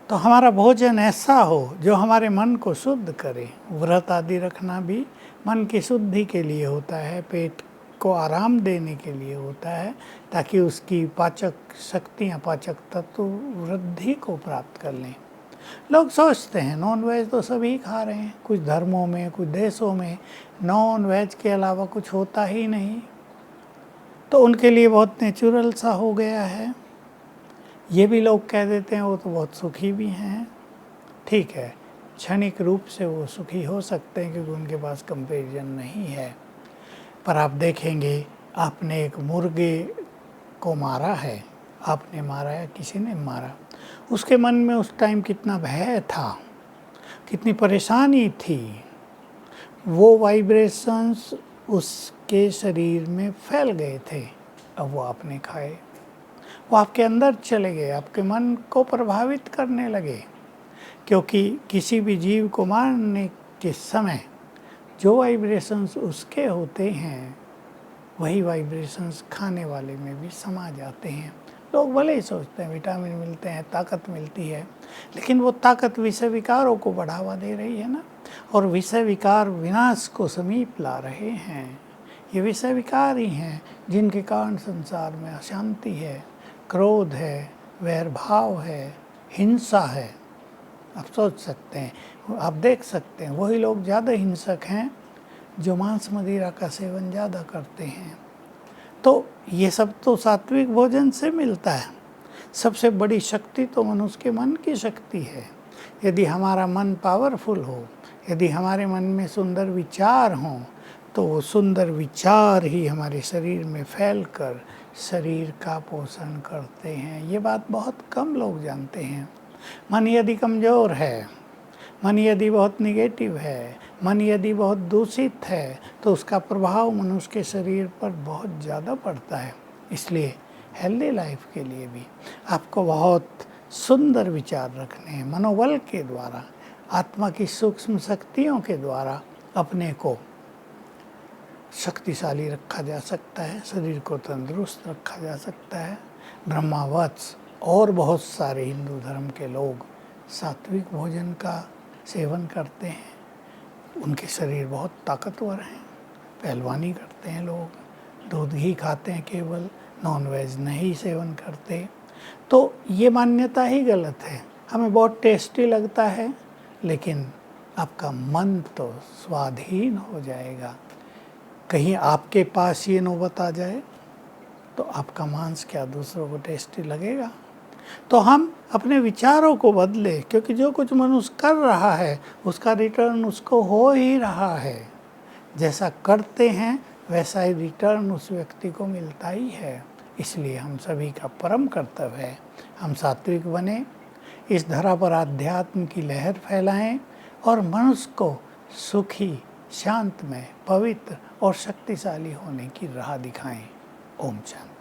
तो हमारा भोजन ऐसा हो जो हमारे मन को शुद्ध करे। व्रत आदि रखना भी मन की शुद्धि के लिए होता है, पेट को आराम देने के लिए होता है, ताकि उसकी पाचक शक्तियाँ, पाचक तत्व वृद्धि को प्राप्त कर लें। लोग सोचते हैं नॉन वेज तो सभी खा रहे हैं, कुछ धर्मों में, कुछ देशों में नॉन वेज के अलावा कुछ होता ही नहीं, तो उनके लिए बहुत नेचुरल सा हो गया है। ये भी लोग कह देते हैं वो तो बहुत सुखी भी हैं। ठीक है, क्षणिक रूप से वो सुखी हो सकते हैं क्योंकि उनके पास कंपैरिजन नहीं है। पर आप देखेंगे, आपने एक मुर्गे को मारा है, आपने मारा या किसी ने मारा, उसके मन में उस टाइम कितना भय था, कितनी परेशानी थी। वो वाइब्रेशंस उसके शरीर में फैल गए थे। अब वो आपने खाए, वो आपके अंदर चले गए, आपके मन को प्रभावित करने लगे। क्योंकि किसी भी जीव को मारने के समय जो वाइब्रेशंस उसके होते हैं, वही वाइब्रेशंस खाने वाले में भी समा जाते हैं। लोग भले ही सोचते हैं विटामिन मिलते हैं, ताकत मिलती है, लेकिन वो ताकत विषय विकारों को बढ़ावा दे रही है ना, और विषय विकार विनाश को समीप ला रहे हैं। ये विषय विकार ही हैं जिनके कारण संसार में अशांति है, क्रोध है, वैरभाव है, हिंसा है। आप सोच सकते हैं, आप देख सकते हैं, वही लोग ज़्यादा हिंसक हैं जो मांस मदिरा का सेवन ज़्यादा करते हैं। तो ये सब तो सात्विक भोजन से मिलता है। सबसे बड़ी शक्ति तो मनुष्य के मन की शक्ति है। यदि हमारा मन पावरफुल हो, यदि हमारे मन में सुंदर विचार हों, तो वो सुंदर विचार ही हमारे शरीर में फैलकर शरीर का पोषण करते हैं। ये बात बहुत कम लोग जानते हैं। मन यदि कमज़ोर है, मन यदि बहुत निगेटिव है, मन यदि बहुत दूषित है, तो उसका प्रभाव मनुष्य के शरीर पर बहुत ज़्यादा पड़ता है। इसलिए हेल्दी लाइफ के लिए भी आपको बहुत सुंदर विचार रखने हैं। मनोबल के द्वारा, आत्मा की सूक्ष्म शक्तियों के द्वारा अपने को शक्तिशाली रखा जा सकता है, शरीर को तंदुरुस्त रखा जा सकता है। ब्रह्मावत्स और बहुत सारे हिंदू धर्म के लोग सात्विक भोजन का सेवन करते हैं, उनके शरीर बहुत ताकतवर हैं, पहलवानी करते हैं लोग, दूध घी खाते हैं केवल, नॉन वेज नहीं सेवन करते। तो ये मान्यता ही गलत है। हमें बहुत टेस्टी लगता है, लेकिन आपका मन तो स्वाधीन हो जाएगा। कहीं आपके पास ये नौबत आ जाए तो आपका मांस क्या दूसरों को टेस्टी लगेगा? तो हम अपने विचारों को बदलें, क्योंकि जो कुछ मनुष्य कर रहा है उसका रिटर्न उसको हो ही रहा है। जैसा करते हैं वैसा ही रिटर्न उस व्यक्ति को मिलता ही है। इसलिए हम सभी का परम कर्तव्य है, हम सात्विक बने, इस धरा पर आध्यात्म की लहर फैलाएं और मनुष्य को सुखी, शांतमय, पवित्र और शक्तिशाली होने की राह दिखाएं। ओम शांति।